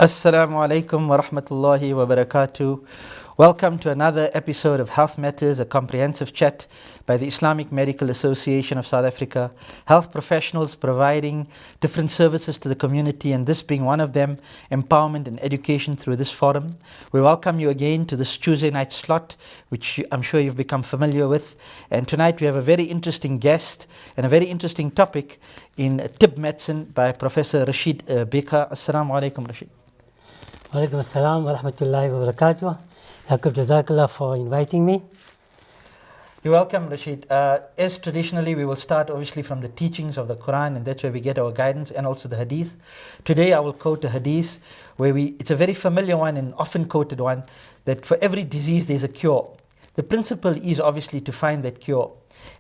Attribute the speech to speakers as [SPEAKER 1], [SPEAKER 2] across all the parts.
[SPEAKER 1] Assalamu alaikum wa rahmatullahi wa barakatuh. Welcome to another episode of Health Matters, a comprehensive chat by the Islamic Medical Association of South Africa. Health professionals providing different services to the community, and this being one of them, empowerment and education through this forum. We welcome you again to this Tuesday night slot, which I'm sure you've become familiar with. And tonight we have a very interesting guest and a very interesting topic in Tibb medicine by Professor Rashid Beka. Assalamu alaikum, Rashid.
[SPEAKER 2] Walaikum assalam wa rahmatullahi wa barakatuh. Yaqub, Jazakallah for inviting me.
[SPEAKER 1] You're welcome, Rashid. As traditionally, we will start obviously from the teachings of the Quran, and that's where we get our guidance, and also the Hadith. Today I will quote a Hadith where it's a very familiar one and often quoted one, that for every disease there's a cure. The principle is obviously to find that cure.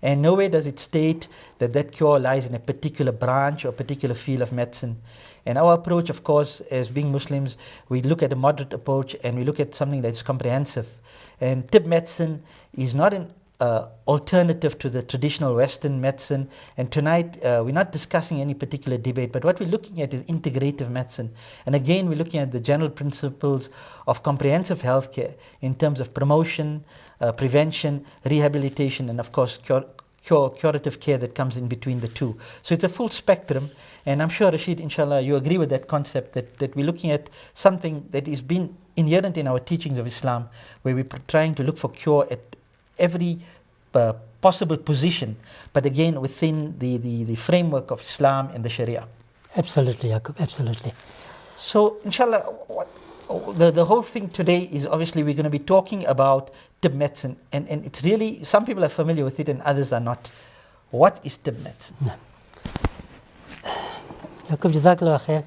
[SPEAKER 1] And nowhere does it state that that cure lies in a particular branch or particular field of medicine. And our approach, of course, as being Muslims, we look at a moderate approach and we look at something that's comprehensive. And Tibb medicine is not an alternative to the traditional Western medicine. And tonight, we're not discussing any particular debate, but what we're looking at is integrative medicine. And again, we're looking at the general principles of comprehensive healthcare in terms of promotion, prevention, rehabilitation, and of course, curative care that comes in between the two. So it's a full spectrum, and I'm sure, Rashid, inshallah, you agree with that concept that we're looking at something that is been inherent in our teachings of Islam, where we're trying to look for cure at every possible position, but again within the framework of Islam and the Sharia.
[SPEAKER 2] Absolutely, Yaqub, absolutely.
[SPEAKER 1] So, inshallah, the whole thing today is obviously we're going to be talking about Tibb medicine, and it's really, some people are familiar with it and others are not. What is Tibb medicine?
[SPEAKER 2] No. Yaqub, Jazakallah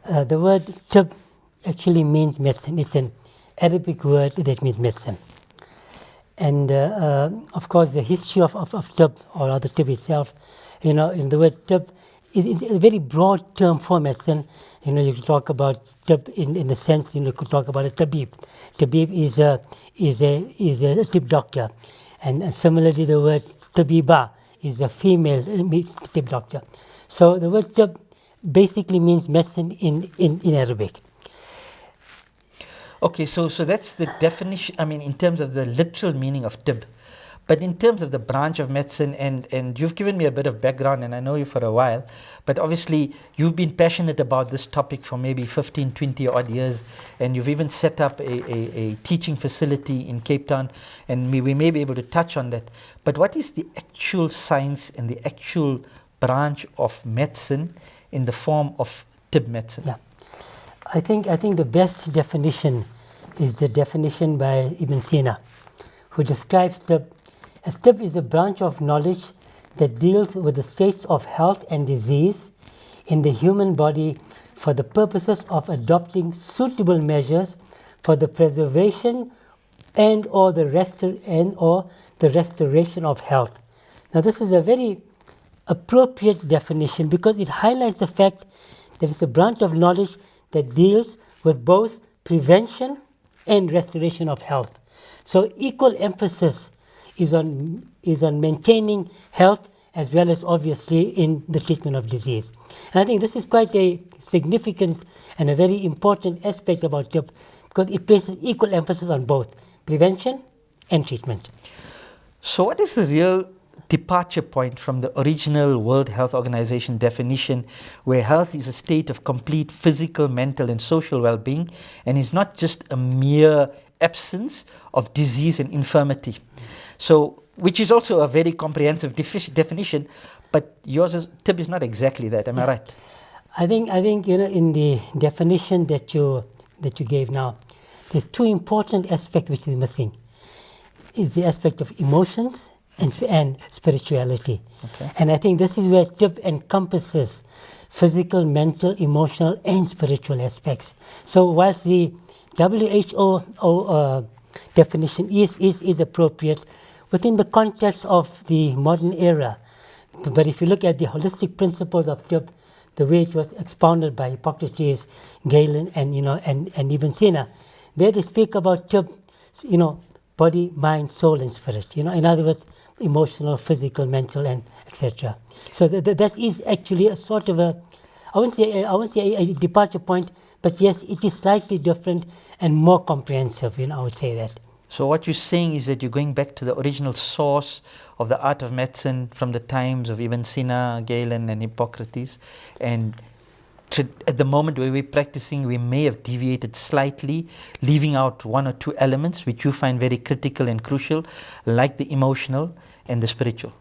[SPEAKER 2] khair. The word Tibb actually means medicine. It's an Arabic word that means medicine. And of course, the history of Tibb, or rather Tibb itself, in the word Tibb is a very broad term for medicine. You can talk about Tibb in the sense, you could talk about a tabib. Tabib is a Tibb doctor, and similarly, the word tabiba is a female Tibb doctor. So the word Tibb basically means medicine in Arabic.
[SPEAKER 1] Okay, so that's the definition, in terms of the literal meaning of Tibb. But in terms of the branch of medicine, and you've given me a bit of background, and I know you for a while, but obviously you've been passionate about this topic for maybe 15, 20 odd years, and you've even set up a teaching facility in Cape Town, and we may be able to touch on that. But what is the actual science and the actual branch of medicine in the form of Tibb medicine?
[SPEAKER 2] Yeah. I think the best definition is the definition by Ibn Sina, who describes Tibb as Tibb is a branch of knowledge that deals with the states of health and disease in the human body for the purposes of adopting suitable measures for the preservation or the restoration of health. Now, this is a very appropriate definition because it highlights the fact that it's a branch of knowledge that deals with both prevention and restoration of health. So equal emphasis is on maintaining health as well as obviously in the treatment of disease. And I think this is quite a significant and a very important aspect about Tibb because it places equal emphasis on both prevention and treatment.
[SPEAKER 1] So what is the real departure point from the original World Health Organization definition, where health is a state of complete physical, mental, and social well-being, and is not just a mere absence of disease and infirmity? So, which is also a very comprehensive definition, but yours Tibb is not exactly that. Am I right?
[SPEAKER 2] I think in the definition that you gave now, there's two important aspects which is missing. Is the aspect of emotions and spirituality.
[SPEAKER 1] Okay.
[SPEAKER 2] And I think this is where Tibb encompasses physical, mental, emotional, and spiritual aspects. So whilst the WHO definition is appropriate within the context of the modern era, but if you look at the holistic principles of Tibb, the way it was expounded by Hippocrates, Galen, and Ibn Sina, there they speak about Tibb, body, mind, soul, and spirit. In other words, emotional, physical, mental, and etc. So that is actually a sort of I wouldn't say a departure point, but yes, it is slightly different and more comprehensive, I would say that.
[SPEAKER 1] So what you're saying is that you're going back to the original source of the art of medicine from the times of Ibn Sina, Galen and Hippocrates, and at the moment where we're practicing, we may have deviated slightly, leaving out one or two elements which you find very critical and crucial, like the emotional and the spiritual.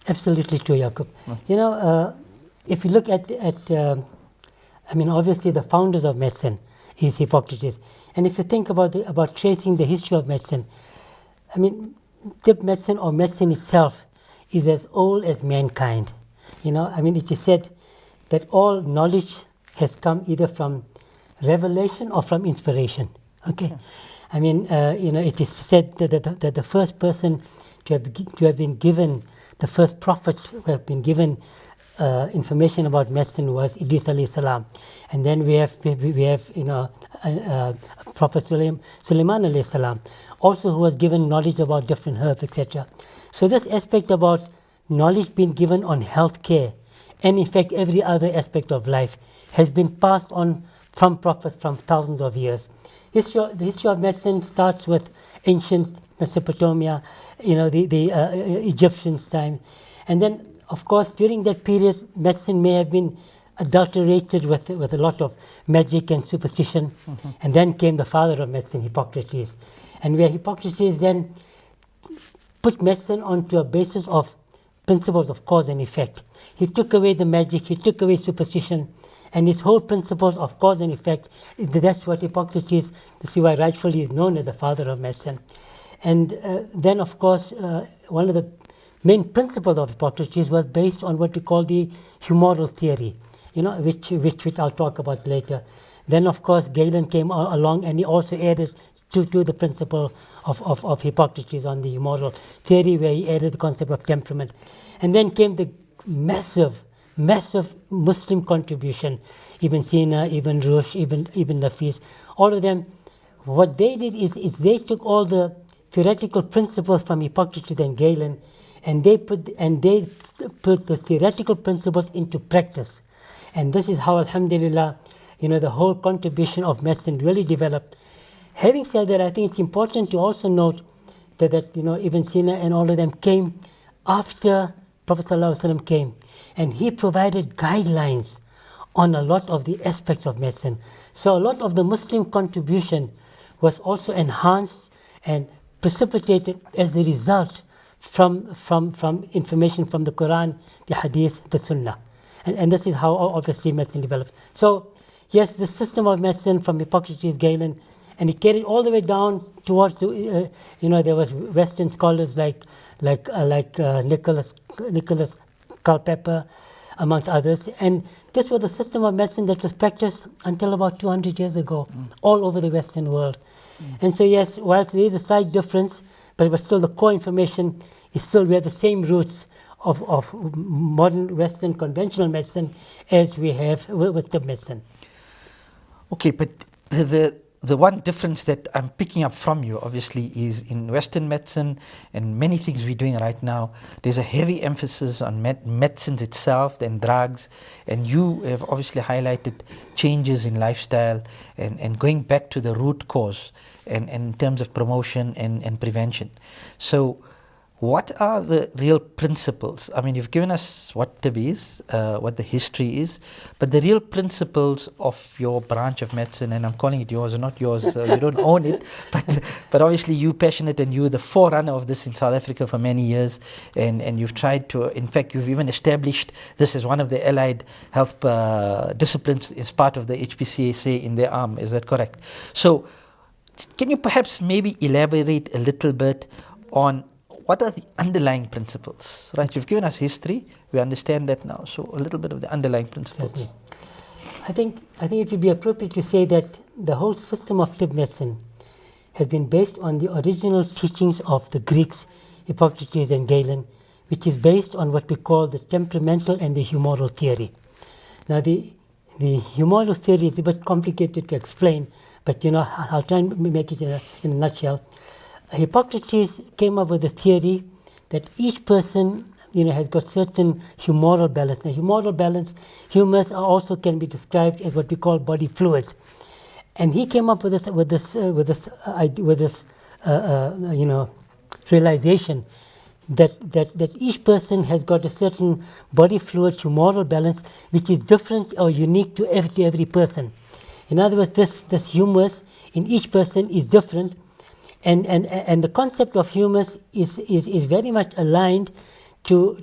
[SPEAKER 2] Absolutely true, Yaqub. If you look at obviously the founders of medicine is Hippocrates. And if you think about tracing the history of medicine, tib medicine or medicine itself is as old as mankind. It is said that all knowledge has come either from revelation or from inspiration. Okay. It is said that the first person to have been given, the first prophet who have been given information about medicine was Idris alayhi salam, and then we have Prophet Sulaiman alayhi salam, also who was given knowledge about different herbs, etc. So this aspect about knowledge being given on healthcare, and in fact every other aspect of life, has been passed on from prophets from thousands of years. The history of medicine starts with ancient Mesopotamia, the Egyptians' time, and then of course during that period medicine may have been adulterated with a lot of magic and superstition. And then came the father of medicine, Hippocrates, and where Hippocrates then put medicine onto a basis of principles of cause and effect. He took away the magic, he took away superstition, and his whole principles of cause and effect, that's what Hippocrates, this is why rightfully is known as the father of medicine. And then of course one of the main principles of Hippocrates was based on what we call the humoral theory, which I'll talk about later. Then of course Galen came along and he also added to the principle of Hippocrates on the humoral theory, where he added the concept of temperament. And then came the massive Muslim contribution, Ibn Sina, Ibn Rushd, Ibn Nafis, all of them. What they did is they took all the theoretical principles from Hippocrates and Galen, and they put the theoretical principles into practice. And this is how, alhamdulillah, the whole contribution of medicine really developed. Having said that, I think it's important to also note that Ibn Sina and all of them came after Prophet ﷺ came, and he provided guidelines on a lot of the aspects of medicine. So a lot of the Muslim contribution was also enhanced and precipitated as a result from information from the Quran, the Hadith, the Sunnah. And this is how obviously medicine developed. So yes, the system of medicine from Hippocrates, Galen, and it carried all the way down towards the, there was Western scholars like Nicholas Culpeper, amongst others. And this was a system of medicine that was practiced until about 200 years ago, all over the Western world. And so yes, whilst there is a slight difference, but it was still the core information is still, we have the same roots of modern Western conventional medicine as we have with the medicine.
[SPEAKER 1] Okay, but the one difference that I'm picking up from you, obviously, is in Western medicine and many things we're doing right now, there's a heavy emphasis on medicines itself and drugs, and you have obviously highlighted changes in lifestyle and going back to the root cause and in terms of promotion and prevention. So what are the real principles? I mean, you've given us what TIB is, what the history is, but the real principles of your branch of medicine, and I'm calling it yours, or not yours, you don't own it, but obviously you're passionate and you're the forerunner of this in South Africa for many years, and you've tried to, in fact, you've even established this as one of the allied health disciplines as part of the HPCSA in their arm. Is that correct? So can you perhaps maybe elaborate a little bit on what are the underlying principles? Right, you've given us history, we understand that now, so a little bit of the underlying principles.
[SPEAKER 2] Certainly. I think it would be appropriate to say that the whole system of TIB medicine has been based on the original teachings of the Greeks, Hippocrates and Galen, which is based on what we call the temperamental and the humoral theory. Now the humoral theory is a bit complicated to explain, but I'll try and make it in a nutshell. Hippocrates came up with a theory that each person has got certain humoral balance. Now, humoral balance, humors also can be described as what we call body fluids. And he came up with this realization that each person has got a certain body fluid humoral balance which is different or unique to every person. In other words, this humus in each person is different, and the concept of humus is very much aligned to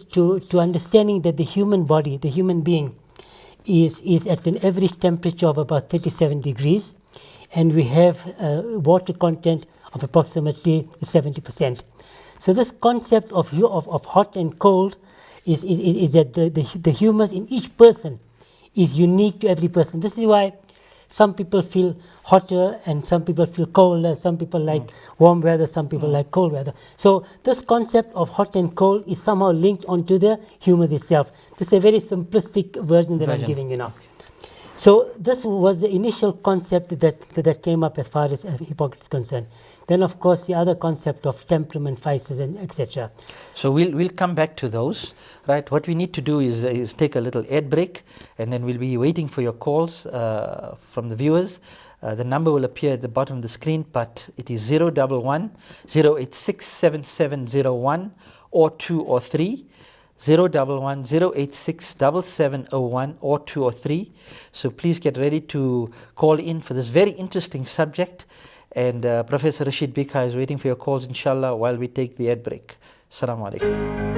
[SPEAKER 2] understanding that the human body, the human being, is at an average temperature of about 37 degrees, and we have water content of approximately 70%. So this concept of hot and cold is that the humus in each person is unique to every person. This is why some people feel hotter and some people feel colder. Some people like warm weather, some people like cold weather. So this concept of hot and cold is somehow linked onto the humus itself. This is a very simplistic version that I'm giving you now. So this was the initial concept that came up as far as Hippocrates is concerned. Then, of course, the other concept of temperament, vices, and etc.
[SPEAKER 1] So we'll come back to those, right? What we need to do is take a little ad break, and then we'll be waiting for your calls from the viewers. The number will appear at the bottom of the screen, but it is 011 086 7701 or 2 or 3. 011 086 7701 or 2 or 3. So please get ready to call in for this very interesting subject. And Professor Rashid Bhikha is waiting for your calls, inshallah, while we take the ad break. Assalamu alaikum.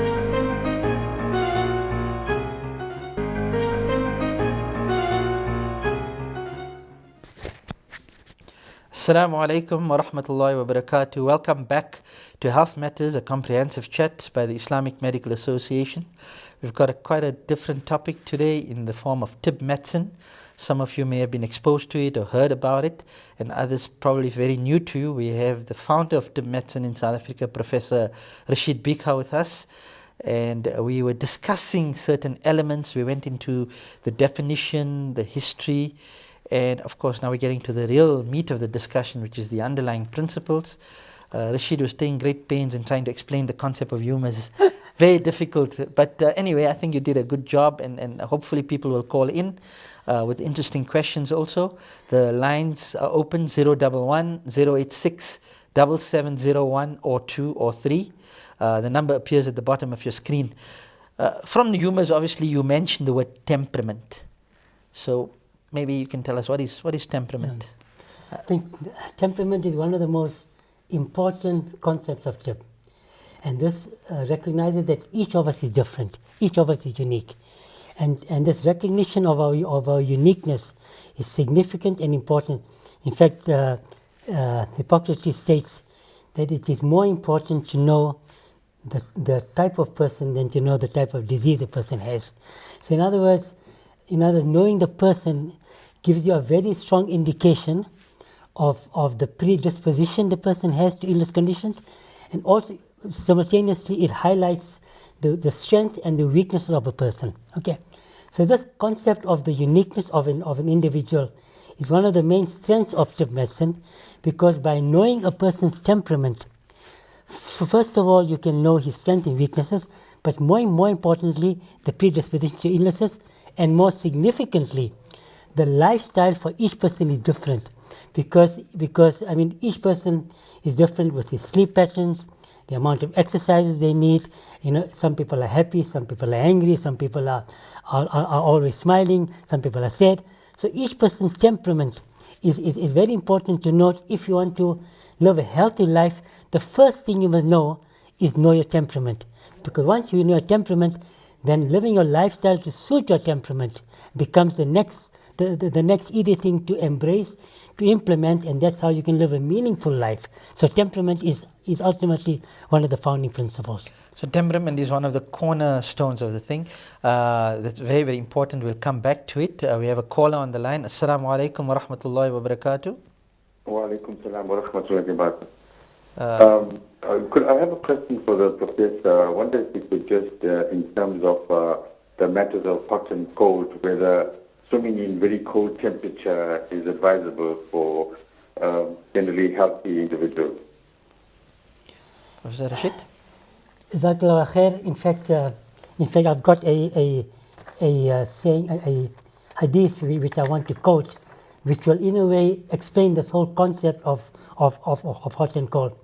[SPEAKER 1] Assalamu alaikum wa rahmatullahi wa barakatuh. Welcome back to Health Matters, a comprehensive chat by the Islamic Medical Association. We've got quite a different topic today in the form of tib medicine. Some of you may have been exposed to it or heard about it, and others probably very new to you. We have the founder of tib medicine in South Africa, Professor Rashid Bhikha, with us. And we were discussing certain elements. We went into the definition, the history, and of course now we're getting to the real meat of the discussion, which is the underlying principles. Rashid was taking great pains in trying to explain the concept of humus. Very difficult, but anyway, I think you did a good job, and hopefully people will call in with interesting questions also. The lines are open, 011 086 7701 or 2 or 3. The number appears at the bottom of your screen. From the humus, obviously you mentioned the word temperament. So maybe you can tell us what is temperament?
[SPEAKER 2] I think temperament is one of the most important concepts of tib. And this recognizes that each of us is different, each of us is unique. And this recognition of our uniqueness is significant and important. In fact, Hippocrates states that it is more important to know the type of person than to know the type of disease a person has. So in other words, knowing the person gives you a very strong indication of the predisposition the person has to illness conditions, and also simultaneously it highlights the strength and the weaknesses of a person. Okay, so this concept of the uniqueness of an individual is one of the main strengths of tib medicine, because by knowing a person's temperament, so first of all you can know his strengths and weaknesses, but more importantly the predisposition to illnesses, and more significantly the lifestyle for each person is different, because I mean each person is different with his sleep patterns, the amount of exercises they need. Some people are happy, some people are angry, some people are always smiling, some people are sad. So each person's temperament is very important to note. If you want to live a healthy life, the first thing you must know is know your temperament, because once you know your temperament, then living your lifestyle to suit your temperament becomes the next easy thing to embrace, to implement, and that's how you can live a meaningful life. So temperament is ultimately one of the founding principles.
[SPEAKER 1] So temperament is one of the cornerstones of the thing. That's very, very important. We'll come back to it. We have a caller on the line. Assalamu alaikum wa rahmatullahi wa barakatuh.
[SPEAKER 3] Wa alaikum salam wa rahmatullahi wa barakatuh. I have a question for the Professor. I wonder if you could just, in terms of the matters of hot and cold, whether swimming in very cold temperature is advisable for generally healthy individuals.
[SPEAKER 1] Professor Rashid?
[SPEAKER 2] Jazakallah khair. In fact, I've got a saying, a hadith which I want to quote, which will in a way explain this whole concept of hot and cold.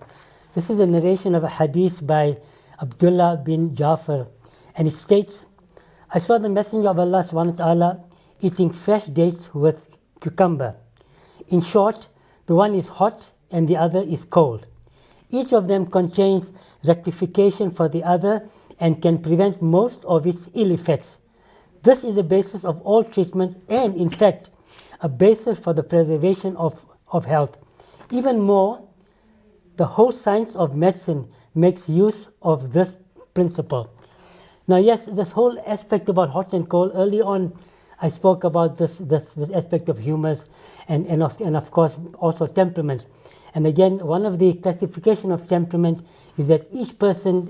[SPEAKER 2] This is a narration of a hadith by Abdullah bin Jafar, and it states, I saw the Messenger of Allah subhanahu wa ta'ala eating fresh dates with cucumber. In short, the one is hot and the other is cold. Each of them contains rectification for the other and can prevent most of its ill effects. This is the basis of all treatment and, in fact, a basis for the preservation of health. Even more, the whole science of medicine makes use of this principle. Now, yes, this whole aspect about hot and cold, early on I spoke about this aspect of humors and of course also temperament. And again, one of the classification of temperament is that each person,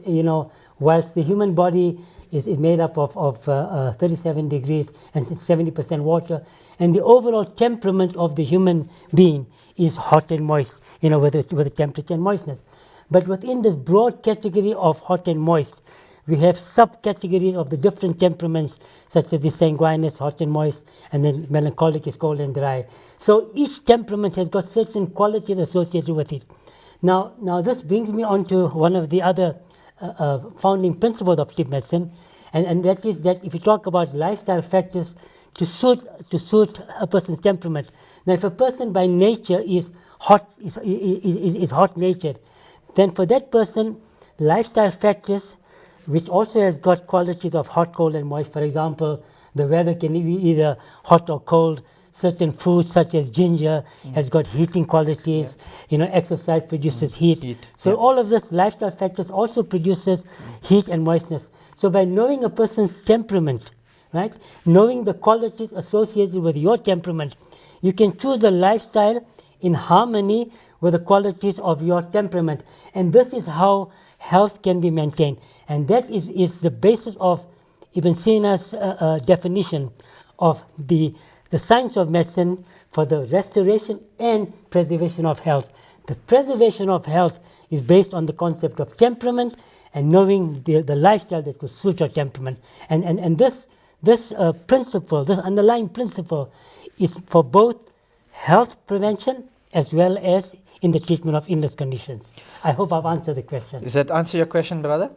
[SPEAKER 2] whilst the human body is made up of 37 degrees and 70% water, and the overall temperament of the human being is hot and moist, with the temperature and moistness. But within this broad category of hot and moist, we have subcategories of the different temperaments, such as the sanguinous, hot and moist, and then melancholic is cold and dry. So each temperament has got certain qualities associated with it. Now this brings me on to one of the other founding principles of sleep medicine, and that is that if you talk about lifestyle factors to suit a person's temperament. Now, if a person by nature is hot natured, then for that person, lifestyle factors, which also has got qualities of hot, cold, and moist. For example, the weather can be either hot or cold. Certain foods, such as ginger, has got heating qualities. Exercise produces heat. So all of this lifestyle factors also produces heat and moistness. So by knowing a person's temperament, right, knowing the qualities associated with your temperament, you can choose a lifestyle in harmony with the qualities of your temperament. And this is how health can be maintained. And that is the basis of Ibn Sina's definition of the science of medicine for the restoration and preservation of health. The preservation of health is based on the concept of temperament and knowing the lifestyle that will suit your temperament. And this principle, this underlying principle, is for both health prevention as well as in the treatment of illness conditions. I hope I've answered the question.
[SPEAKER 1] Does that answer your question, brother?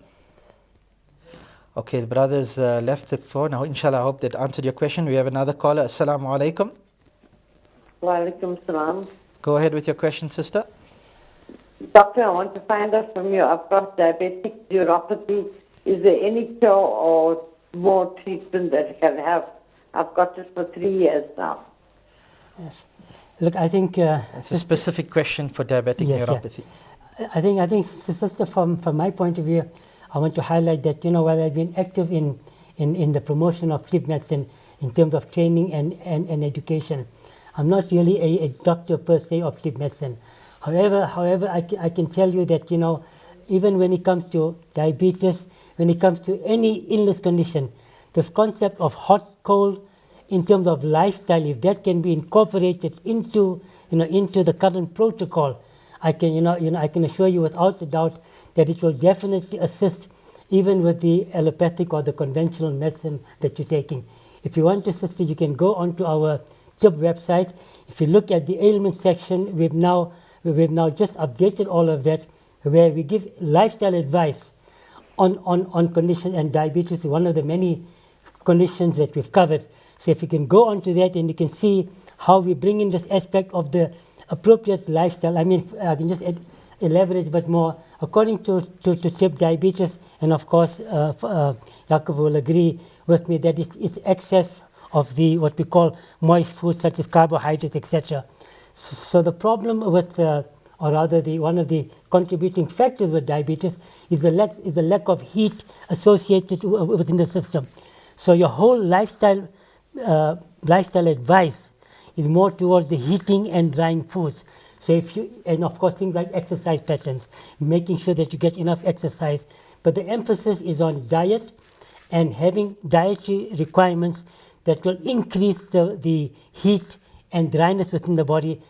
[SPEAKER 1] Okay, the brothers left the floor. Now, inshallah, I hope that answered your question. We have another caller. Assalamu alaikum.
[SPEAKER 4] Wa alaikum salam.
[SPEAKER 1] Go ahead with your question, sister.
[SPEAKER 4] Doctor, I want to find out from you, I've got diabetic neuropathy. Is there any cure or more treatment that I can have? I've got it for 3 years now.
[SPEAKER 2] Yes. Look, I think
[SPEAKER 1] it's a specific question for diabetic neuropathy.
[SPEAKER 2] Yeah. I think, sister, from my point of view, I want to highlight that while I've been active in the promotion of sleep medicine in terms of training and education, I'm not really a doctor per se of sleep medicine. However, I can tell you that even when it comes to diabetes, when it comes to any illness condition, this concept of hot, cold, in terms of lifestyle, if that can be incorporated into the current protocol, I can assure you without a doubt that it will definitely assist even with the allopathic or the conventional medicine that you're taking. If you want to assist it, you can go onto our TIB website. If you look at the ailment section, we've now just updated all of that, where we give lifestyle advice on conditions, and diabetes is one of the many conditions that we've covered. So if you can go onto that, and you can see how we bring in this aspect of the appropriate lifestyle. I mean, I can just elaborate a bit more. According to TIB diabetes, and of course, Yaqub will agree with me that it's excess of what we call moist foods, such as carbohydrates, etc. So the problem with, or rather one of the contributing factors with diabetes is the lack of heat associated within the system. So your whole lifestyle advice is more towards the heating and drying foods. So and of course things like exercise patterns, making sure that you get enough exercise. But the emphasis is on diet and having dietary requirements that will increase the heat and dryness within the body,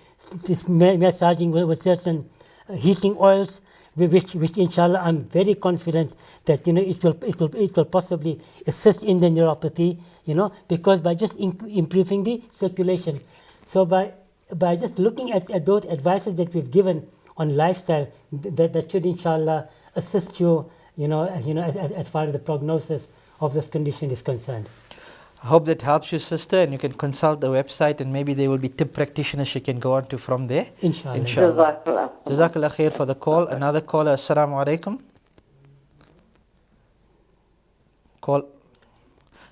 [SPEAKER 2] massaging with certain heating oils, which inshallah I'm very confident that it will possibly assist in the neuropathy, because by just improving the circulation. So by just looking at those advices that we've given on lifestyle, that should inshallah assist you, as far as the prognosis of this condition is concerned.
[SPEAKER 1] I hope that helps you, sister, and you can consult the website, and maybe there will be tip practitioners you can go on to from there.
[SPEAKER 2] Inshallah.
[SPEAKER 1] Jazakallah khair for the call. Another caller. Assalamu alaikum. Call.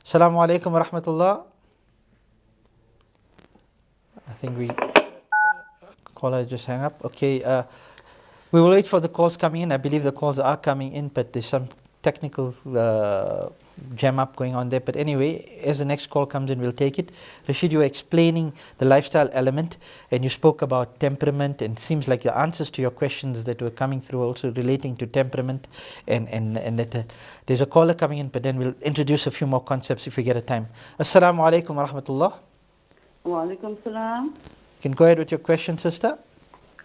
[SPEAKER 1] Assalamu alaikum wa rahmatullah. I think we caller just hang up. Okay, we will wait for the calls coming in. I believe the calls are coming in, but there's some technical jam up going on there. But anyway, as the next call comes in, we'll take it. Rashid, you were explaining the lifestyle element, and you spoke about temperament, and it seems like the answers to your questions that were coming through also relating to temperament, and that there's a caller coming in, but then we'll introduce a few more concepts if we get a time. Assalamu alaikum wa rahmatullah.
[SPEAKER 5] Wa alaikum salam.
[SPEAKER 1] You can go ahead with your question, sister.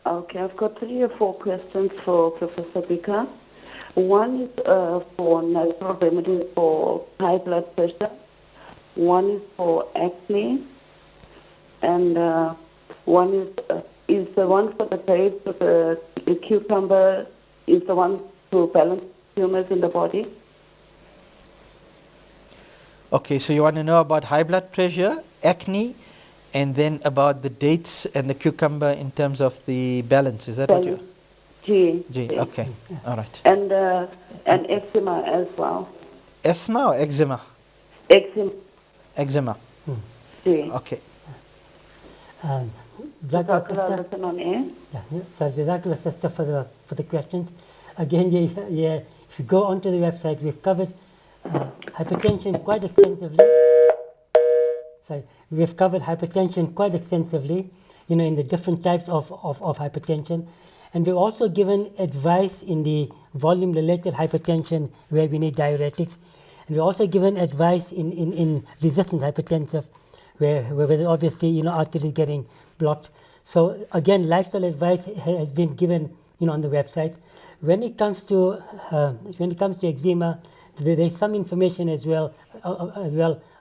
[SPEAKER 5] Okay, I've got 3 or 4 questions for Professor Bika. One is for natural remedies for high blood pressure. One is for acne, and one is the one for the grapes with the cucumber is the one to balance tumors in the body.
[SPEAKER 1] Okay, so you want to know about high blood pressure, acne, and then about the dates and the cucumber in terms of the balance. Is that what you?
[SPEAKER 5] G.
[SPEAKER 1] Okay, all right.
[SPEAKER 5] And eczema as well.
[SPEAKER 1] Asthma or eczema?
[SPEAKER 5] Eczema.
[SPEAKER 1] Eczema.
[SPEAKER 5] G.
[SPEAKER 1] Okay.
[SPEAKER 2] Jazakallah, sister. So Jazakallah, sister, for the questions. Again, if you go onto the website, we've covered hypertension quite extensively. We've covered hypertension quite extensively, in the different types of hypertension. And we've also given advice in the volume-related hypertension where we need diuretics. And we've also given advice in resistant hypertensive where obviously, arteries is getting blocked. So again, lifestyle advice has been given, on the website. When it comes to eczema, there's some information as well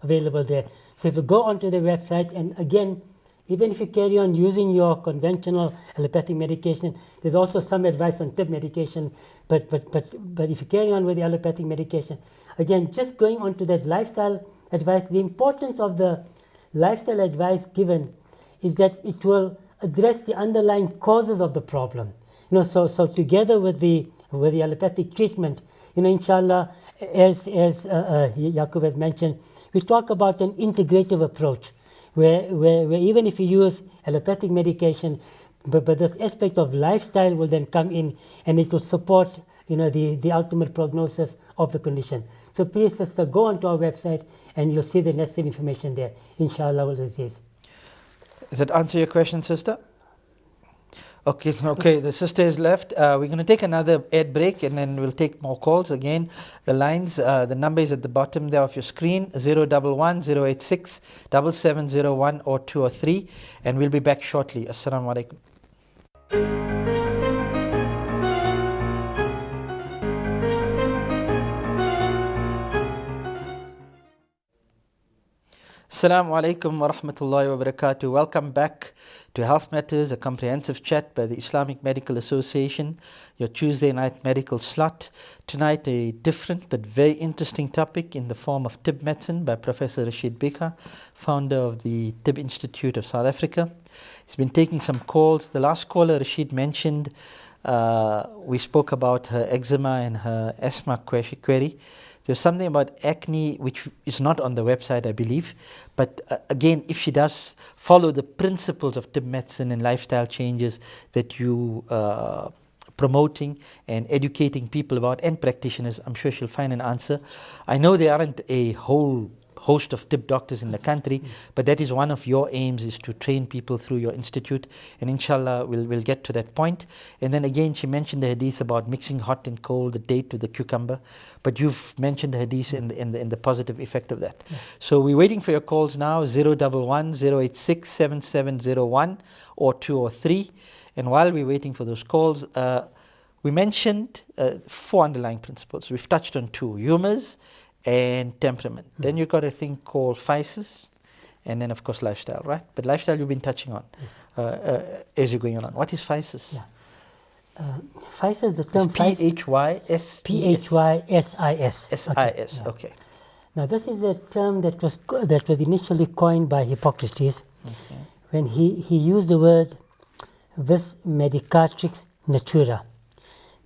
[SPEAKER 2] available there. So if you go onto the website, and again, even if you carry on using your conventional allopathic medication, there's also some advice on tip medication. But if you carry on with the allopathic medication, again, just going on to that lifestyle advice, the importance of the lifestyle advice given is that it will address the underlying causes of the problem. So together with the allopathic treatment, inshallah, as Yaqub has mentioned, we talk about an integrative approach, where even if you use allopathic medication, but this aspect of lifestyle will then come in, and it will support the ultimate prognosis of the condition. So please, sister, go onto our website and you'll see the necessary information there. Inshallah wal aziz.
[SPEAKER 1] Does that answer your question, sister? Okay, the sister is left. We're going to take another ad break, and then we'll take more calls. Again, the lines, the number is at the bottom there of your screen, 011 086 7701 or 2 or 3, and we'll be back shortly. Assalamu alaikum. Assalamu alaikum wa rahmatullahi wa barakatuh. Welcome back to Health Matters, a comprehensive chat by the Islamic Medical Association, your Tuesday night medical slot. Tonight, a different but very interesting topic in the form of Tib medicine by Professor Rashid Bika, founder of the Tib Institute of South Africa. He's been taking some calls. The last caller, Rashid, mentioned we spoke about her eczema and her asthma query. There's something about acne which is not on the website, I believe. But again, if she does follow the principles of Tib medicine and lifestyle changes that you promoting and educating people about, and practitioners, I'm sure she'll find an answer. I know there aren't a whole host of Tib doctors in the country, but that is one of your aims, is to train people through your institute, and inshallah we'll get to that point. And then again, she mentioned the hadith about mixing hot and cold, the date with the cucumber, but you've mentioned the hadith in the positive effect of that. So we're waiting for your calls now, 011 086 7701 or 2 or 3. And while we're waiting for those calls, we mentioned 4 underlying principles. We've touched on 2, humors and temperament. Then you've got a thing called physis, and then of course lifestyle, right? But lifestyle you've been touching on as you're going on. What is physis?
[SPEAKER 2] Physis, the term
[SPEAKER 1] P-H-Y-S-I-S.
[SPEAKER 2] P-H-Y-S-I-S.
[SPEAKER 1] S-I-S, okay.
[SPEAKER 2] Now this is a term that was initially coined by Hippocrates when he used the word vis medicatrix natura,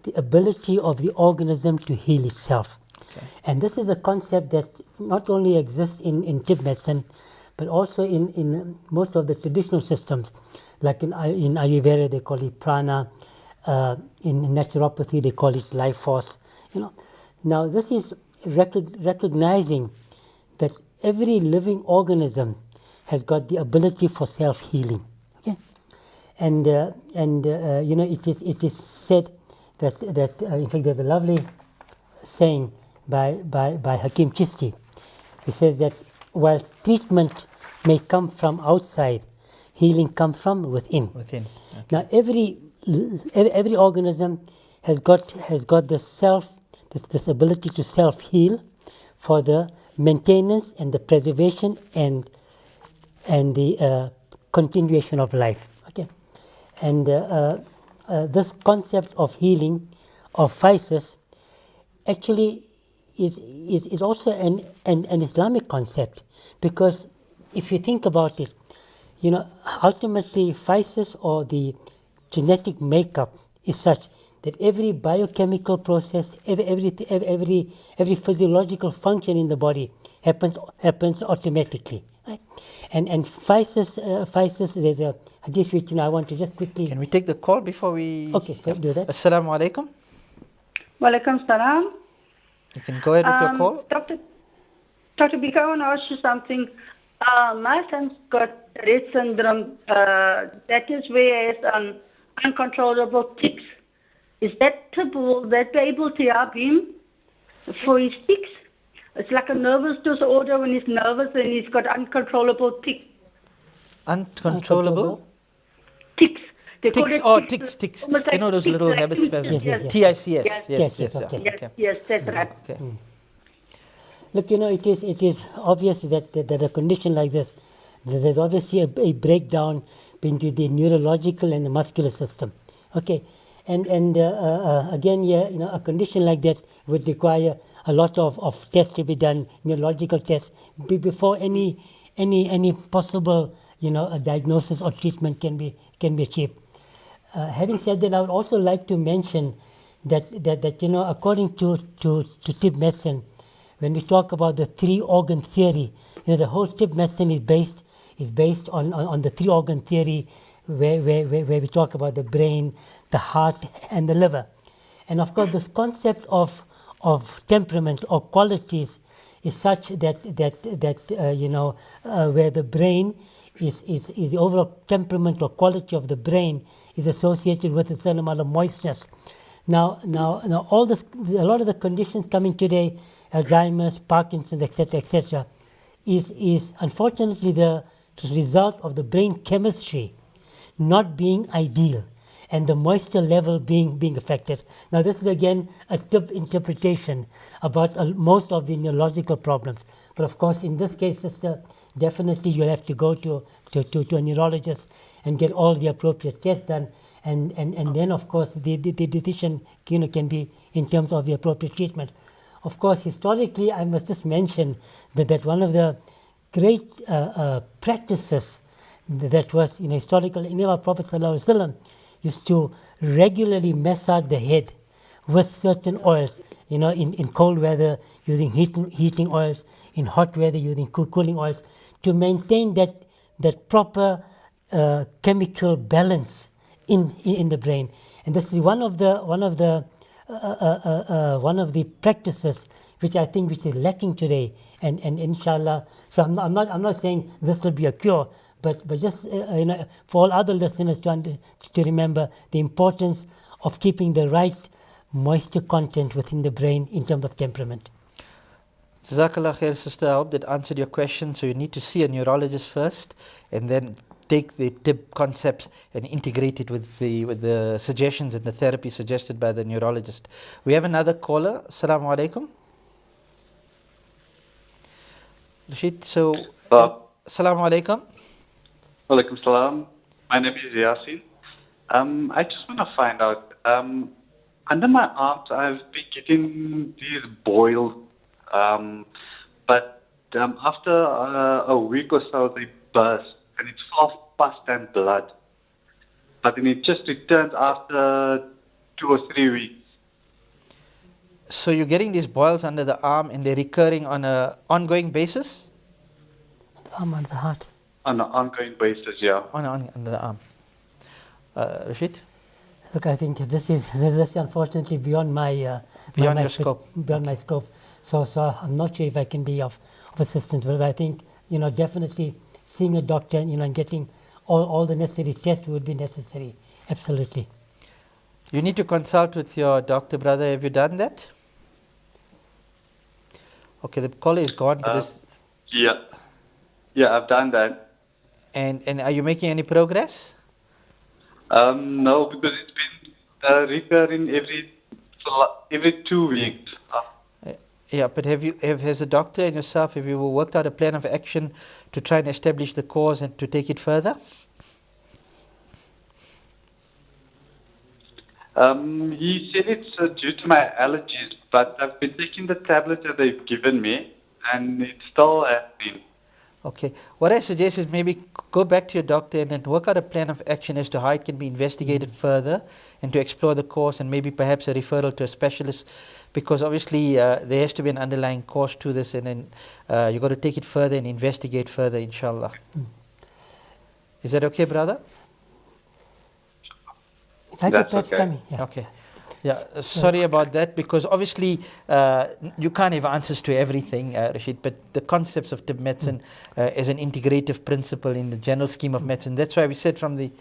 [SPEAKER 2] the ability of the organism to heal itself. And this is a concept that not only exists in Tib medicine, but also in most of the traditional systems, like in Ayurveda they call it prana, in naturopathy they call it life force. Now this is recognizing that every living organism has got the ability for self-healing. Okay, and it is said that in fact there's a lovely saying by Hakim Chisti. He says that while treatment may come from outside, healing comes from within.
[SPEAKER 1] Within. Okay.
[SPEAKER 2] Now every organism has got this ability to self-heal for the maintenance and the preservation and the continuation of life. Okay, and this concept of healing, of physis, actually is also an Islamic concept, because if you think about it, ultimately physis, or the genetic makeup, is such that every biochemical process, every physiological function in the body happens automatically. Right? And physis, there's a hadith which I want to just quickly.
[SPEAKER 1] Can we take the call before we?
[SPEAKER 2] Okay, do that.
[SPEAKER 1] Assalamu alaikum.
[SPEAKER 6] Walaikum salam.
[SPEAKER 1] You can go ahead with your call.
[SPEAKER 6] Dr. Bika, I want to ask you something. My son's got Rett syndrome. That is where he has uncontrollable tics. Is that will that be able to help him for his tics? It's like a nervous disorder when he's nervous and he's got uncontrollable tics.
[SPEAKER 1] Uncontrollable?
[SPEAKER 6] Tics.
[SPEAKER 1] Tics. You know those little habit spasms. TICS. Yes,
[SPEAKER 6] that's right.
[SPEAKER 1] Okay.
[SPEAKER 2] Look, it is obvious that a condition like this, there's obviously a breakdown between the neurological and the muscular system. Okay, and again, a condition like that would require a lot of tests to be done, neurological tests, before any possible a diagnosis or treatment can be achieved. Having said that, I would also like to mention that according to Tib medicine, when we talk about the 3-organ theory, the whole Tib medicine is based on the 3-organ theory, where we talk about the brain, the heart, and the liver. And of course, this concept of temperament or qualities is such that where the brain is the overall temperament or quality of the brain is associated with a certain amount of moistness. Now all this, a lot of the conditions coming today, Alzheimer's, Parkinson's, etc., is unfortunately the result of the brain chemistry not being ideal and the moisture level being affected. Now this is again a Tib interpretation about most of the neurological problems. But of course, in this case, sister, definitely you'll have to go to a neurologist and get all the appropriate tests done, and then of course the decision can be in terms of the appropriate treatment. Of course, historically, I must just mention that one of the great practices that was historical in our Prophet ﷺ used to regularly massage the head with certain oils, in cold weather using heating oils, in hot weather using cooling oils, to maintain that proper chemical balance in the brain. And this is one of the practices which I think which is lacking today, and inshallah. So I'm not saying this will be a cure, but just for all other listeners to remember the importance of keeping the right moisture content within the brain in terms of temperament.
[SPEAKER 1] Jazakallah khair, sister. I hope that answered your question. So you need to see a neurologist first, and then take the TIB concepts and integrate it with the suggestions and the therapy suggested by the neurologist. We have another caller. Assalamu alaikum. Rashid, so assalamu alaikum.
[SPEAKER 7] Walaikum salam. My name is Yasin. I just want to find out, under my arms I've been getting these boils, but after a week or so they burst and it's full of pus and blood. But then it just returns after 2 or 3 weeks.
[SPEAKER 1] So you're getting these boils under the arm and they're recurring on an ongoing basis?
[SPEAKER 2] Arm on the heart.
[SPEAKER 7] On an ongoing basis, yeah.
[SPEAKER 1] Under the arm. Rashid?
[SPEAKER 2] Look, I think this is unfortunately beyond my
[SPEAKER 1] scope.
[SPEAKER 2] Beyond my scope. So I'm not sure if I can be of assistance. But I think definitely seeing a doctor, and getting all the necessary tests would be necessary. Absolutely.
[SPEAKER 1] You need to consult with your doctor, brother. Have you done that? Okay, the caller is gone.
[SPEAKER 7] Yeah, I've done that.
[SPEAKER 1] And are you making any progress?
[SPEAKER 7] No, because it's been recurring every 2 weeks.
[SPEAKER 1] Yeah, but has the doctor and yourself, have you worked out a plan of action to try and establish the cause and to take it further?
[SPEAKER 7] He said it's due to my allergies, but I've been taking the tablets that they've given me, and it's still happening.
[SPEAKER 1] Okay. What I suggest is maybe go back to your doctor and then work out a plan of action as to how it can be investigated further and to explore the cause, and maybe perhaps a referral to a specialist, because obviously there has to be an underlying cause to this, and then you've got to take it further and investigate further, inshallah. Is that okay, brother?
[SPEAKER 2] If I could perhaps come in.
[SPEAKER 1] Yeah. Okay. Yeah, sorry about that, because obviously you can't have answers to everything, Rashid, but the concepts of TIB medicine as an integrative principle in the general scheme of medicine, that's why we said from the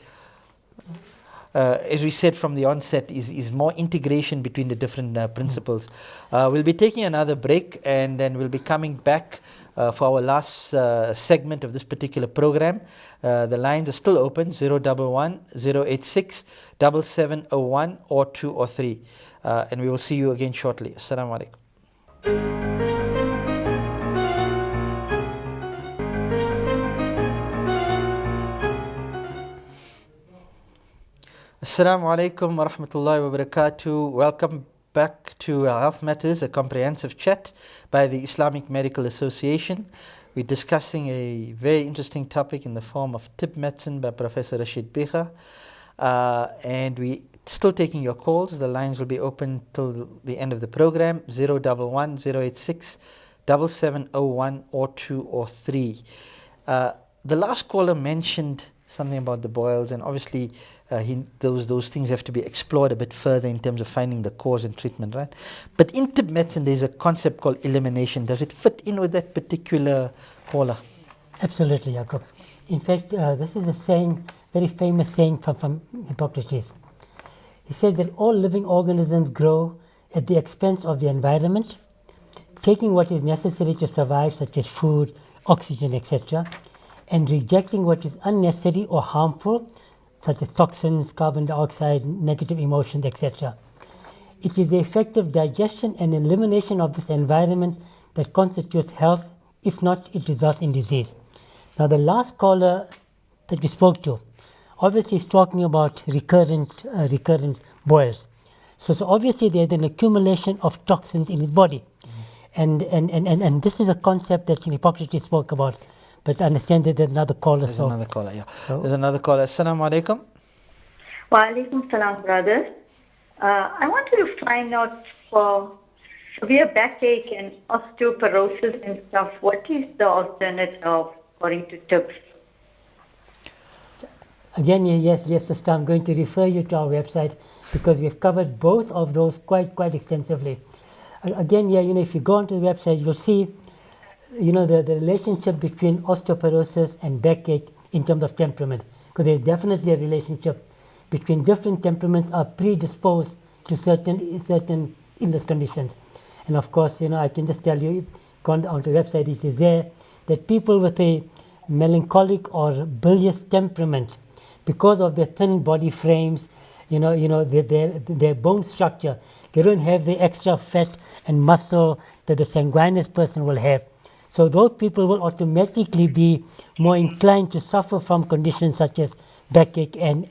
[SPEAKER 1] as we said from the onset, is more integration between the different principles. We'll be taking another break, and then we'll be coming back for our last segment of this particular program. The lines are still open, 011 086 7701 or 2 or 3. And we will see you again shortly. Assalamu alaikum. Assalamu alaikum wa rahmatullahi wa barakatuh. Welcome back to Health Matters, a comprehensive chat by the Islamic Medical Association. We're discussing a very interesting topic in the form of TIB medicine by Professor Rashid Bhikha. And we still taking your calls. The lines will be open till the end of the program, 011 086 7701 or 2 or 3. The last caller mentioned something about the boils, and obviously those things have to be explored a bit further in terms of finding the cause and treatment, right? But in TIB medicine, there's a concept called elimination. Does it fit in with that particular caller?
[SPEAKER 2] Absolutely, Jacob. In fact, this is a saying, very famous saying from Hippocrates. He says that all living organisms grow at the expense of the environment, taking what is necessary to survive, such as food, oxygen, etc., and rejecting what is unnecessary or harmful, such as toxins, carbon dioxide, negative emotions, etc. It is the effective digestion and elimination of this environment that constitutes health. If not, it results in disease. Now, the last caller that we spoke to, obviously is talking about recurrent boils. So obviously there's an accumulation of toxins in his body. And this is a concept that Hippocrates spoke about. But I understand that there's another caller.
[SPEAKER 1] There's another caller, yeah. There's another caller. Assalamu alaikum.
[SPEAKER 8] Wa alaikum salam, brothers. I wanted to find out for severe backache and osteoporosis and stuff, what is the alternative according to tips?
[SPEAKER 2] Again, yes, sister, I'm going to refer you to our website because we've covered both of those quite extensively. Again, if you go onto the website, you'll see the relationship between osteoporosis and backache in terms of temperament, because there's definitely a relationship between different temperaments are predisposed to certain illness conditions. And of course, I can just tell you, gone onto the website, it is there that people with a melancholic or bilious temperament, because of their thin body frames, their bone structure, they don't have the extra fat and muscle that the sanguineous person will have. So those people will automatically be more inclined to suffer from conditions such as backache and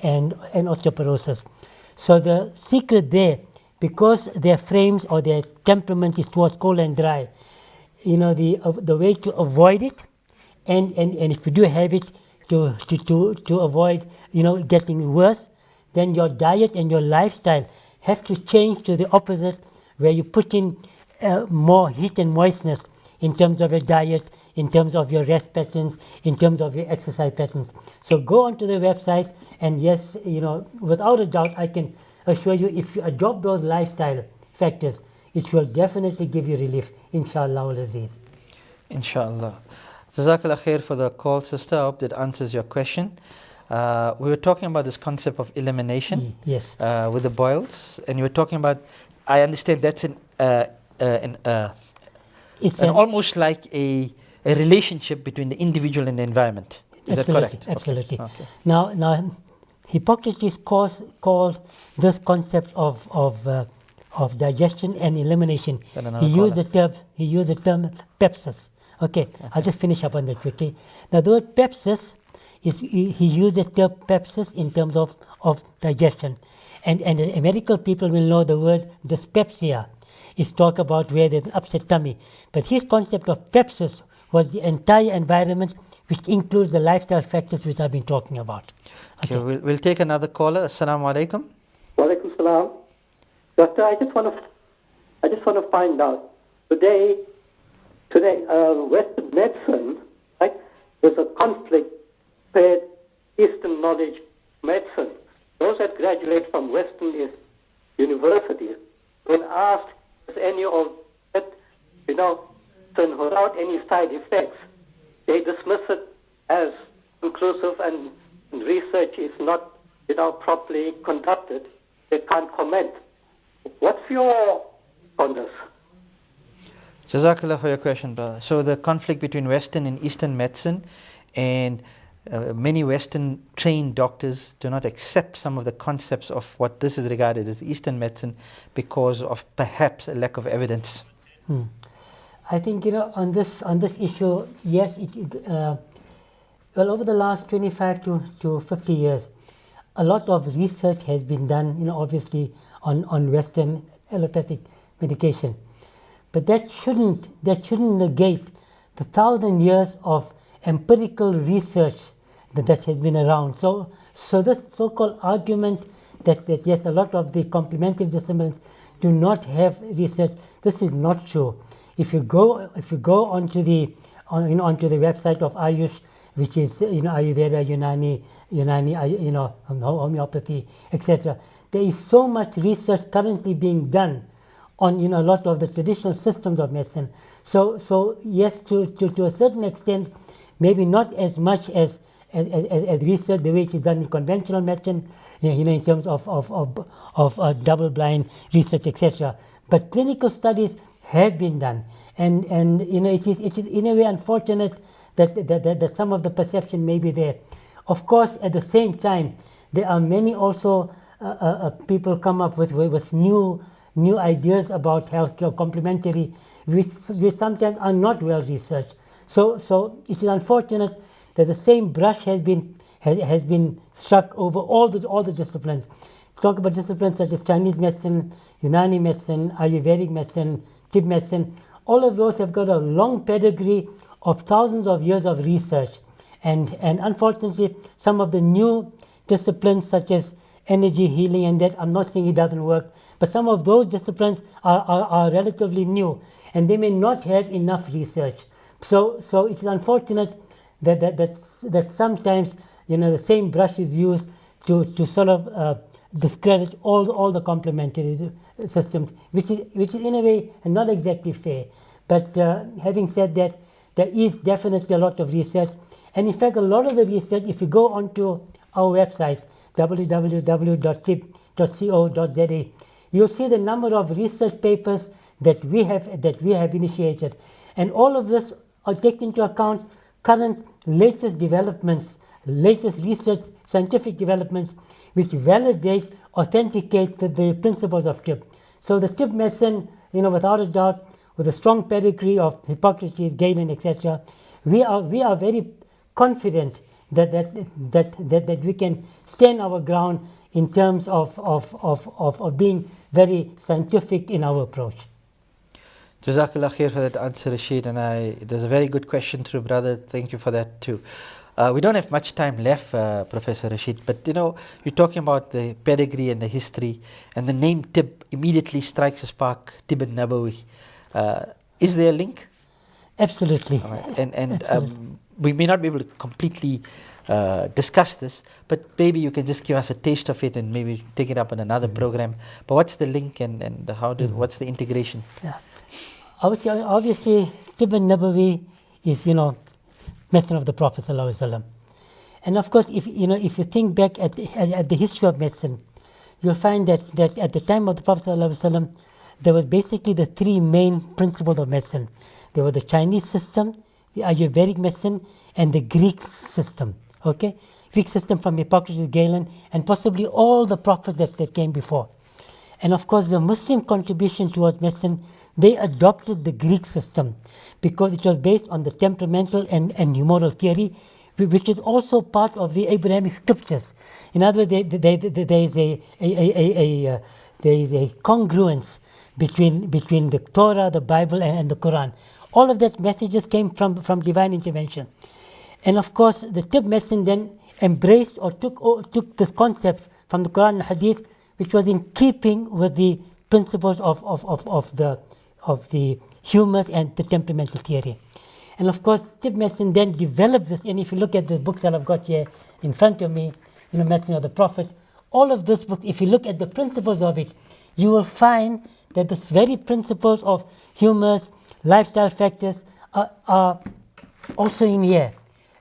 [SPEAKER 2] osteoporosis. So the secret there, because their frames or their temperament is towards cold and dry, the way to avoid it, and if you do have it, to avoid getting worse, then your diet and your lifestyle have to change to the opposite, where you put in more heat and moistness in terms of your diet, in terms of your rest patterns, in terms of your exercise patterns. So go onto the website, and yes, without a doubt, I can assure you, if you adopt those lifestyle factors, it will definitely give you relief, inshallah al-aziz.
[SPEAKER 1] Inshallah. Jazakallah khair for the call, sister. I hope that answers your question. We were talking about this concept of elimination,
[SPEAKER 2] yes,
[SPEAKER 1] with the boils, and you were talking about, I understand that's it's almost like a relationship between the individual and the environment. Is that correct?
[SPEAKER 2] Absolutely.
[SPEAKER 1] Okay.
[SPEAKER 2] Now, Hippocrates called this concept of digestion and elimination. He used the term pepsis. Okay, I'll just finish up on that quickly. Now, the word pepsis he used the term pepsis in terms of digestion, and the medical people will know the word dyspepsia is talk about where there's an upset tummy. But his concept of pepsis was the entire environment, which includes the lifestyle factors which I've been talking about.
[SPEAKER 1] Okay, we'll take another caller. Assalamu alaikum.
[SPEAKER 9] Wa alaikum salam. Doctor, I just want to find out today, Western medicine, right? There's a conflict with Eastern knowledge medicine. Those that graduate from Western universities, when asked if any of it, without any side effects, they dismiss it as conclusive, and research is not, properly conducted. They can't comment. What's your on this?
[SPEAKER 1] Jazakallah for your question, brother. So the conflict between Western and Eastern medicine, and many Western trained doctors do not accept some of the concepts of what this is regarded as Eastern medicine because of perhaps a lack of evidence.
[SPEAKER 2] I think on this issue, yes, over the last 25 to 50 years, a lot of research has been done, obviously on Western allopathic medication, but that shouldn't negate the 1,000 years of empirical research that has been around. So this so-called argument that yes, a lot of the complementary disciplines do not have research, this is not true. If you go onto the website of Ayush, which is Ayurveda, Unani, homeopathy, etc., there is so much research currently being done on a lot of the traditional systems of medicine. So yes, to a certain extent, maybe not as much as research the way it is done in conventional medicine, in terms of double-blind research, etc. But clinical studies have been done, and it is in a way unfortunate that some of the perception may be there. Of course, at the same time, there are many also people come up with new ideas about healthcare, complementary, which sometimes are not well researched. So it is unfortunate that the same brush has been struck over all the disciplines. Talk about disciplines such as Chinese medicine, Unani medicine, Ayurvedic medicine, Tib medicine. All of those have got a long pedigree of thousands of years of research, and unfortunately, some of the new disciplines such as energy healing and that, I'm not saying it doesn't work, but some of those disciplines are relatively new, and they may not have enough research. So it is unfortunate that sometimes the same brush is used to sort of discredit all the complementary systems, which is in a way not exactly fair. But having said that, there is definitely a lot of research, and in fact a lot of the research, if you go onto our website www.tib.co.za, you'll see the number of research papers that we have initiated, and all of this are taken into account current latest developments, latest research, scientific developments, which validate, authenticate the principles of TIB. So the TIB medicine, without a doubt, with a strong pedigree of Hippocrates, Galen, etc., we are very confident that we can stand our ground in terms of being very scientific in our approach.
[SPEAKER 1] Jazakallah khair for that answer, Rashid, and there's a very good question through, brother. Thank you for that too. We don't have much time left, Professor Rashid, but you're talking about the pedigree and the history, and the name Tib immediately strikes a spark, Tib an-Nabawi. Is there a link?
[SPEAKER 2] Absolutely.
[SPEAKER 1] Right. And we may not be able to completely discuss this, but maybe you can just give us a taste of it and maybe take it up in another program. But what's the link and what's the integration?
[SPEAKER 2] Yeah. Obviously, Tib an-Nabawi is, medicine of the Prophet ﷺ. And of course, if you think back at the history of medicine, you'll find that at the time of the Prophet ﷺ, there was basically the three main principles of medicine. There was the Chinese system, the Ayurvedic medicine, and the Greek system. Okay, Greek system from Hippocrates, Galen, and possibly all the prophets that came before. And of course, the Muslim contribution towards medicine, they adopted the Greek system because it was based on the temperamental and humoral theory, which is also part of the Abrahamic scriptures. In other words, there is a congruence between the Torah, the Bible, and the Quran. All of that messages came from divine intervention. And of course, the Tib medicine then embraced or took this concept from the Quran and Hadith, which was in keeping with the principles of the humus and the temperamental theory. And of course, Tib medicine then developed this. And if you look at the books that I've got here in front of me, Medicine of the Prophet, all of this book, if you look at the principles of it, you will find that the very principles of humus, lifestyle factors are also in here.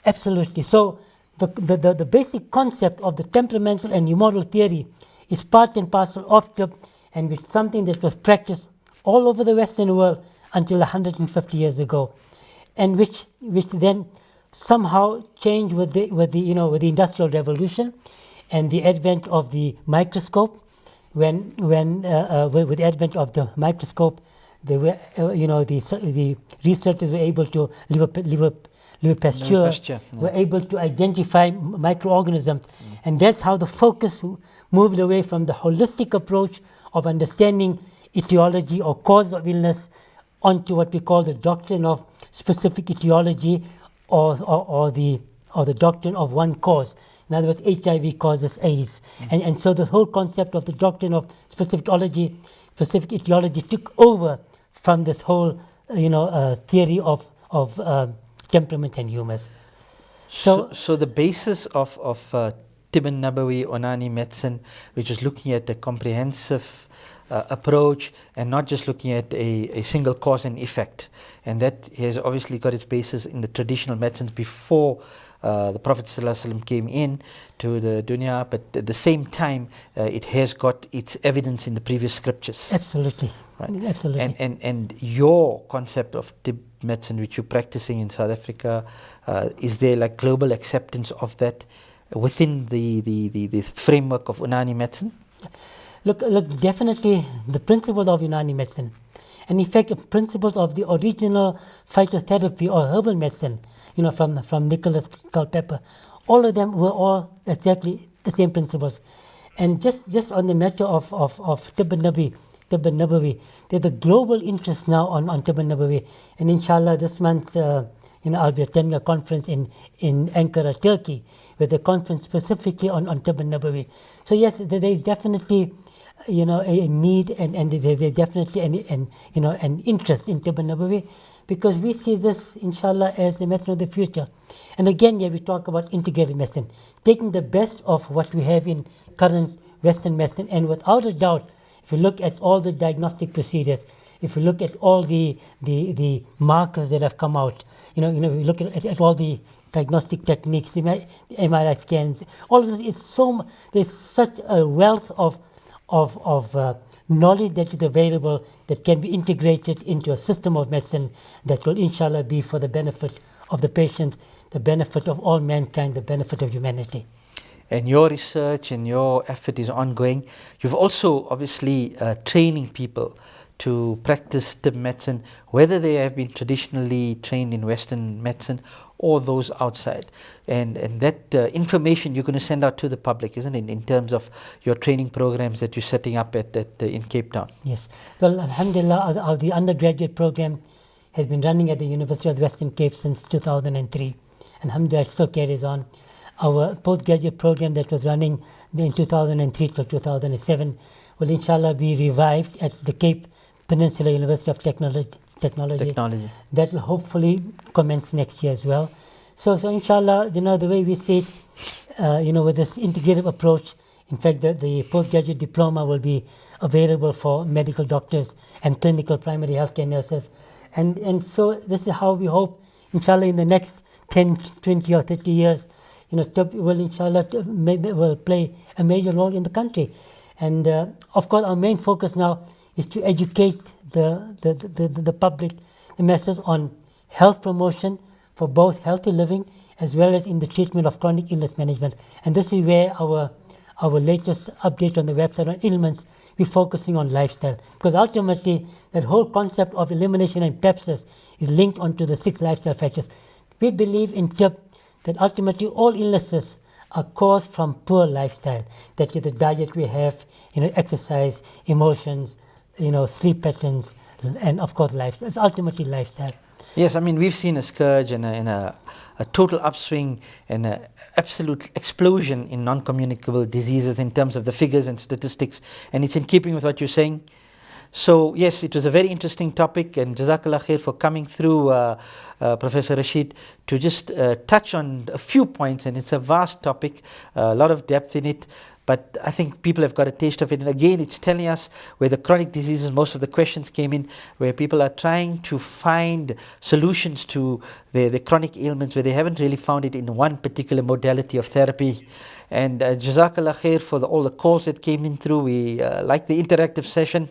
[SPEAKER 2] Absolutely. So the basic concept of the temperamental and humoral theory is part and parcel of Tib, and it's something that was practiced all over the Western world until 150 years ago, and which then somehow changed with the Industrial Revolution and the advent of the microscope. With the advent of the microscope, they were the researchers were able to Louis Pasteur were able to identify microorganisms, and that's how the focus moved away from the holistic approach of understanding etiology or cause of illness onto what we call the doctrine of specific etiology or the doctrine of one cause. In other words, HIV causes AIDS. And so the whole concept of the doctrine of specific etiology took over from this whole theory of temperament and humus.
[SPEAKER 1] So the basis of Tib an-Nabawi Unani medicine, which is looking at a comprehensive approach and not just looking at a single cause and effect, and that has obviously got its basis in the traditional medicines before the Prophet ﷺ came in to the dunya, but at the same time it has got its evidence in the previous scriptures.
[SPEAKER 2] Absolutely.
[SPEAKER 1] Right.
[SPEAKER 2] Absolutely.
[SPEAKER 1] And your concept of Tib medicine, which you're practicing in South Africa, is there like global acceptance of that within the framework of Unani medicine?
[SPEAKER 2] Look, definitely the principles of Unani medicine, and in fact principles of the original phytotherapy or herbal medicine, from Nicholas Culpeper, all of them were all exactly the same principles. And just on the matter of Tib an-Nabawi, there's a global interest now on Tib an-Nabawi, and inshallah this month I'll be attending a conference in Ankara, Turkey, with a conference specifically on Tib an-Nabawi. So yes, there is definitely a need and there's definitely an interest in Tib an-Nabawi, because we see this inshallah as the medicine of the future. And again, we talk about integrated medicine, taking the best of what we have in current Western medicine, and without a doubt, if you look at all the diagnostic procedures, if you look at all the markers that have come out, we look at all the diagnostic techniques, the MRI scans, all of this is there's such a wealth of knowledge that is available that can be integrated into a system of medicine that will inshallah be for the benefit of the patient, the benefit of all mankind, the benefit of humanity.
[SPEAKER 1] And your research and your effort is ongoing. You've also obviously training people to practice tib medicine, whether they have been traditionally trained in Western medicine or those outside. And that information you're going to send out to the public, isn't it, in terms of your training programs that you're setting up in Cape Town?
[SPEAKER 2] Yes. Well, alhamdulillah, the undergraduate program has been running at the University of the Western Cape since 2003. Alhamdulillah, it still carries on. Our postgraduate program that was running in 2003 to 2007 will inshallah be revived at the Cape Peninsula University of Technology. That will hopefully commence next year as well. So inshallah, the way we see it, with this integrative approach, in fact, the postgraduate diploma will be available for medical doctors and clinical primary healthcare nurses. And so this is how we hope, inshallah, in the next 10, 20 or 30 years, TIB will inshallah will play a major role in the country. And of course, our main focus now is to educate the public, the masses, on health promotion for both healthy living as well as in the treatment of chronic illness management. And this is where our latest update on the website on ailments, we're focusing on lifestyle. Because ultimately, that whole concept of elimination and sepsis is linked onto the 6 lifestyle factors. We believe in TIB that ultimately all illnesses are caused from poor lifestyle. That is the diet we have, exercise, emotions, sleep patterns, and of course lifestyle. It's ultimately lifestyle.
[SPEAKER 1] Yes, I mean, we've seen a scourge and a total upswing and an absolute explosion in non-communicable diseases in terms of the figures and statistics, and it's in keeping with what you're saying. So yes, it was a very interesting topic, and Jazakallah khair for coming through, Professor Rashid, to just touch on a few points, and it's a vast topic, a lot of depth in it. But I think people have got a taste of it. And again, it's telling us where the chronic diseases, most of the questions came in, where people are trying to find solutions to the chronic ailments, where they haven't really found it in one particular modality of therapy. And Jazakallah khair for all the calls that came in through. We like the interactive session.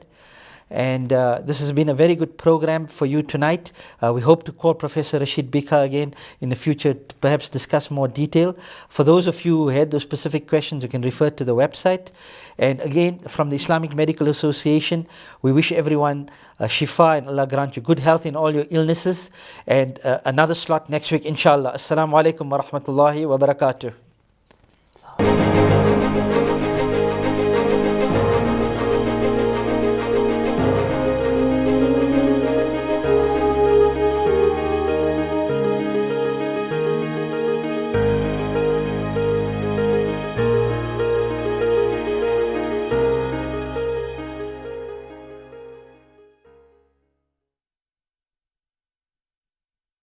[SPEAKER 1] And this has been a very good program for you tonight. We hope to call Professor Rashid Bika again in the future to perhaps discuss more detail. For those of you who had those specific questions, you can refer to the website. And again, from the Islamic Medical Association, we wish everyone shifa, and Allah grant you good health in all your illnesses. And another slot next week, inshallah. Assalamu alaikum wa rahmatullahi wa barakatuh.